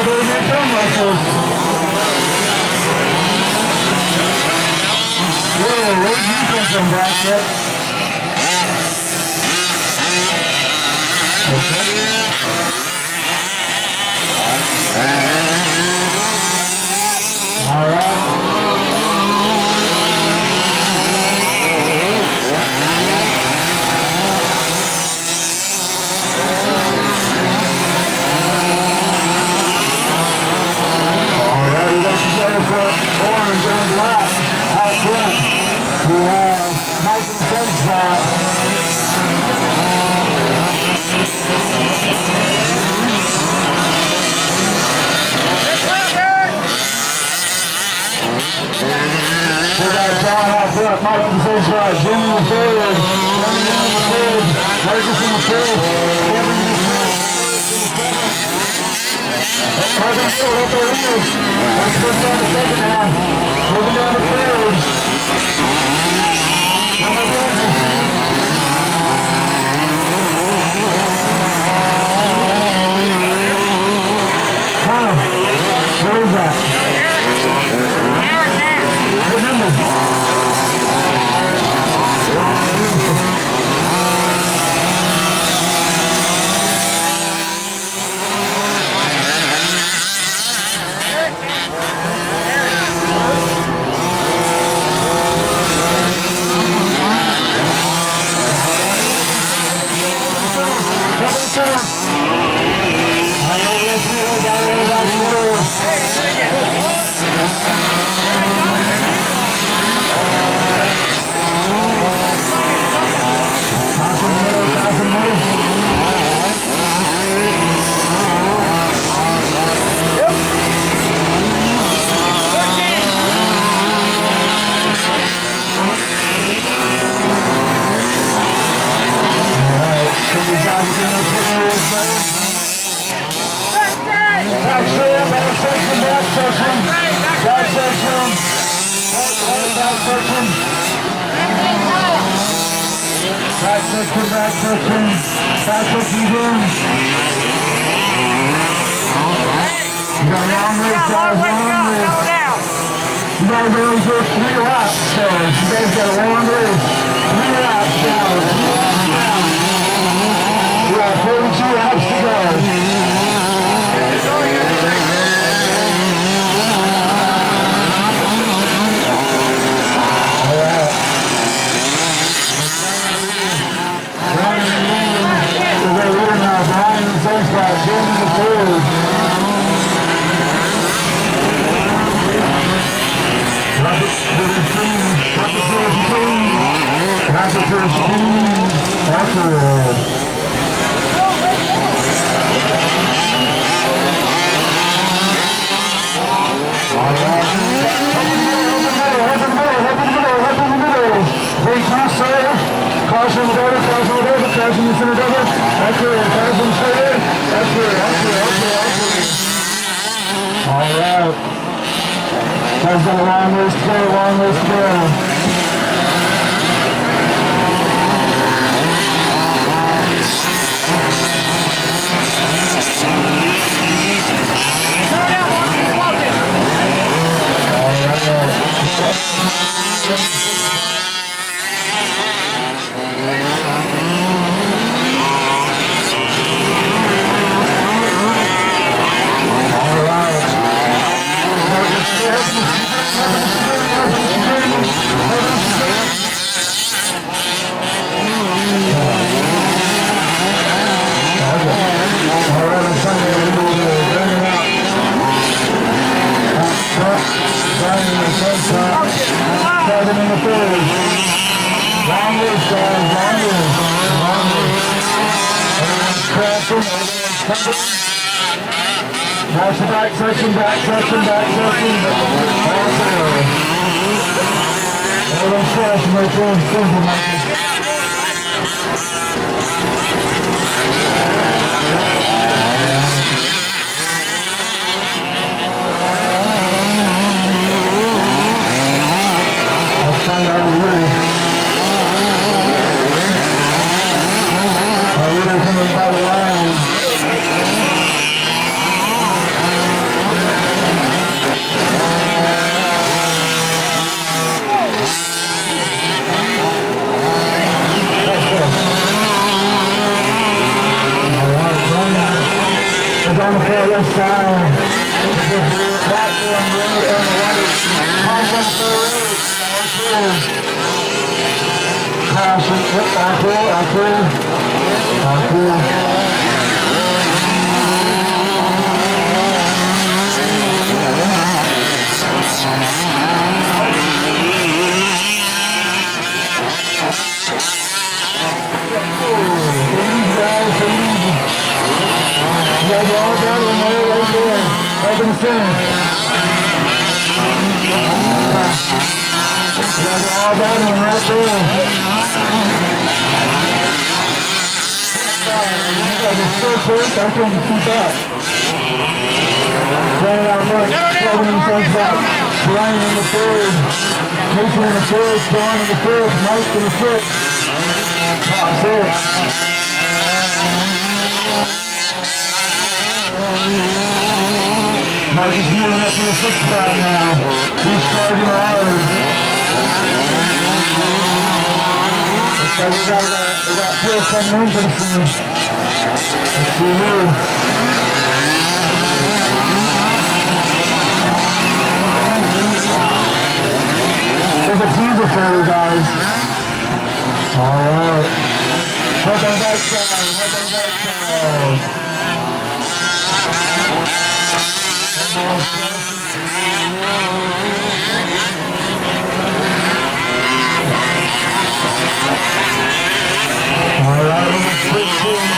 those new drum muscles. Whoa, where'd you come from, Bracket? All right. Orange and black out front. We have Mike and Sunshine. We got John out front, Mike and Sunshine, Jimmy in the third, Tony in the third, Marcus in the fourth, Kevin in the fifth. Marcus still up there with us. That's first down the second half. Moving down the field. Where is that? What number? That's the back section. Brian in the third, Mason in the third, Sean in the fourth, Mike in the fifth. Top six. Mike is moving up to the sixth spot now. He's starting hard. Looks like we got Phil coming in for the finish. Let's see who. There's a teaser for you guys. Alright. Head on that side, head on that side. Alright, let's switch to the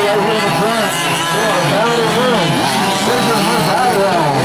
right here in the front. Yeah, down the room. There's your first eyebrow.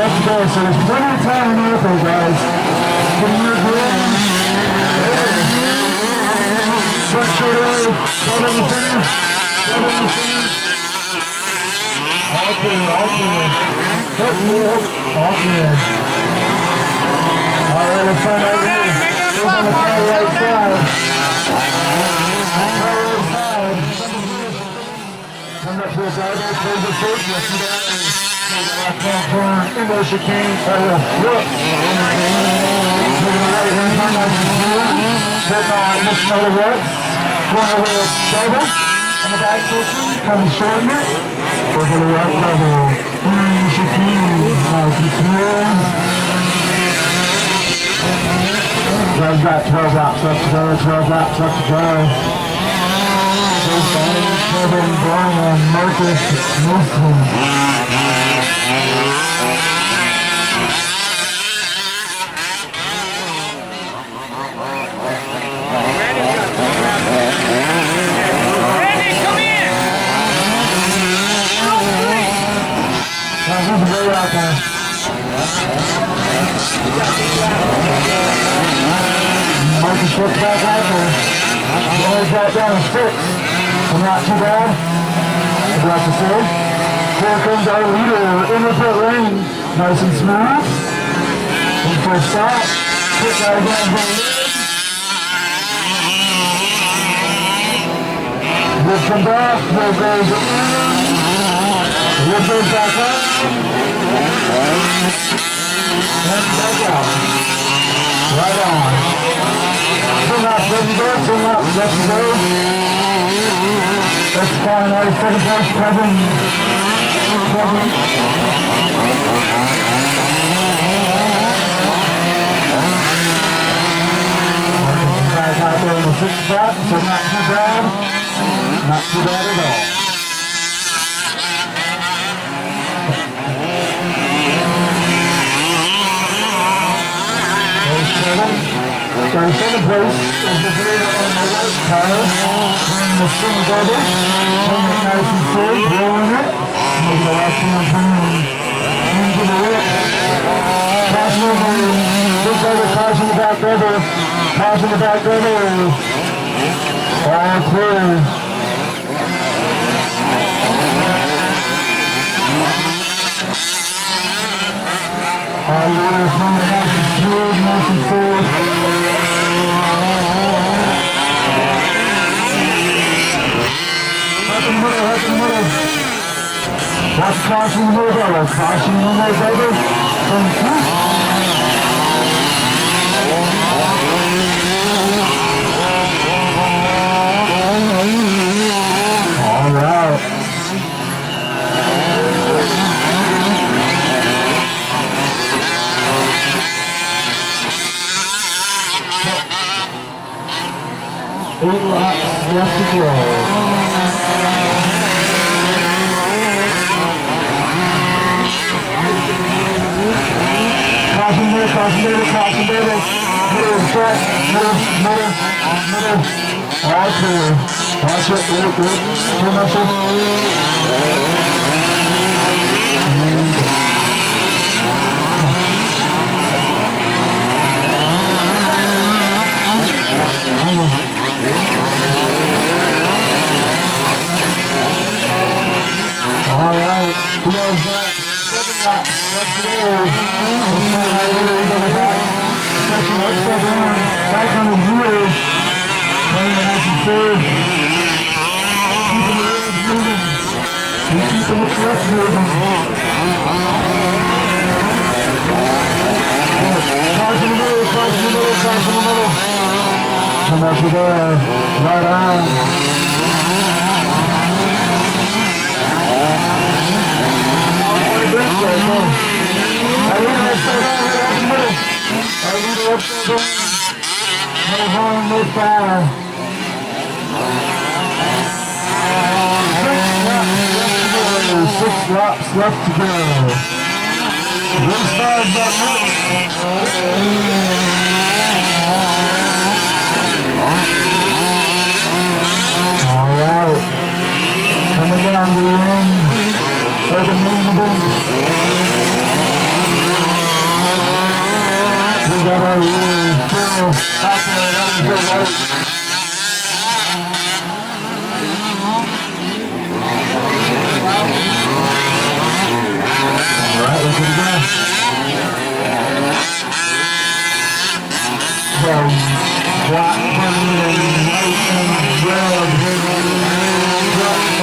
left to go, so there's plenty of time in the upper, guys. Get in your groove. Front shoulder, double the finish, double the finish. All good, all good. All good. All right, let's find out here. Here's on the far right side. Far right side. Come up to his elbow, close the foot, lift it out. Left hand turn, into chicane, look. Taking the right hand turn, nice and smooth. Hitting on this another reps. Going over the shoulder. On the back position, come shorten it. Over the right level. Chicane, nice and smooth. Guys got 12 laps left to go, 12 laps left to go. Kevin, Brian, Marcus, Wilson. Randy, come in! He's a great out there. Marcus gets back out there. Boys got down to 6. So not too bad. I'd like to say. Here comes our leader in the pit lane. Nice and smooth. In for a stop. Pit guy down for a lead. Lift come back. There goes in. Lift goes back up. And back out. Right on. Two laps left to go. 2 laps left to go. That's fine, all right, second place, Kevin. Guys out there in the 6th spot, so not too bad. Not too bad at all. There's Kevin. So in second place is the leader on the right tire. The swing double, turn it nice and slow, rolling it, make the last one turn into the whip. Caution over, big double, caution the back double, caution the back double. All clear. All leaders running nice and smooth, nice and full. Watch caution in the middle, caution in the middle. All right. Eight laps left to go. Caution there, caution there, caution there. Middle, front, middle. All clear. Watch it, good. Turn muscle. All right, who knows that? 7 laps left to go. Back on the wheels. Playing nice and safe. Keeping the wheels moving. Keeping the truck moving. Caution the middle, caution the middle, caution the middle. Come up to there. Right on. No harm, no foul. 6 laps left to go. Inside that middle. All right. Coming down to the end of the main event.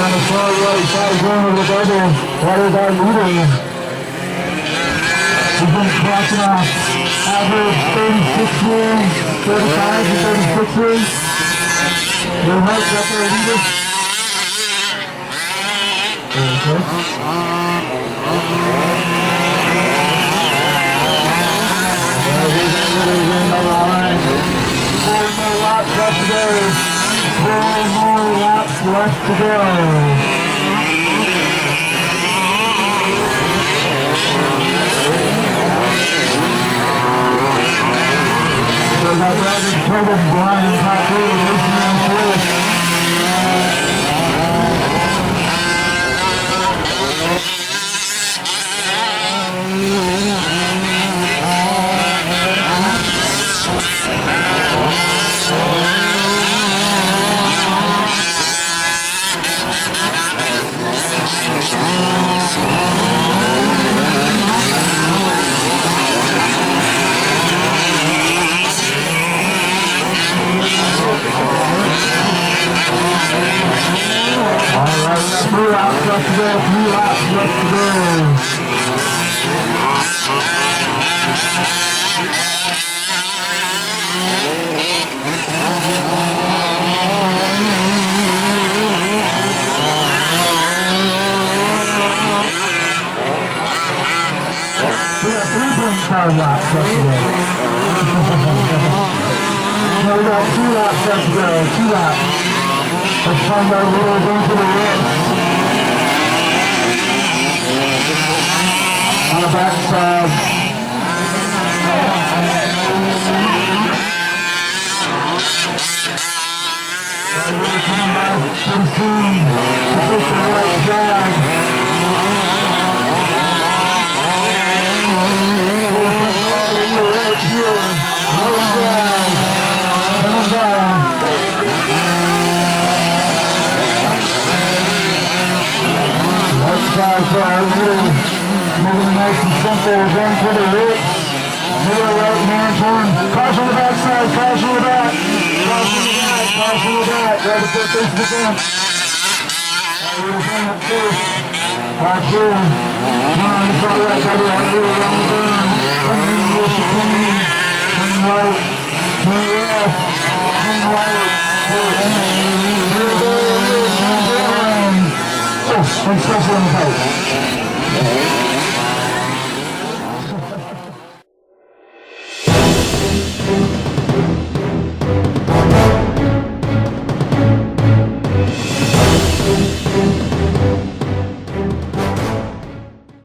on the far right side corner with other Waterguard leader. He's been crossing off average 36 wins, 35 to 36 wins. Your heart's up there, leader. Four more laps left to go. 4 more laps left to go. So that Roger Tobin, Brian Patrick, racing on fourth. Alright, 3 laps left to go, 3 laps left to go. We got 3.5 laps left to go. No, we got 2 laps left to go, 2 laps. Let's find our rules into the race. On the backside. We're coming by pretty soon. Take the right drag. Right here. Right drag. Coming down. Guys, moving nice and simple, going for the whips. Middle right hand turn. Caution the backside, caution the back. Caution the back, caution the back. Grab the foot face the front. We're going up first. Back here. Turn on the front right, double right here, around the turn. Turn in the chicane. Turn right. Turn left. Turn right. Here we go. And special on the pipe.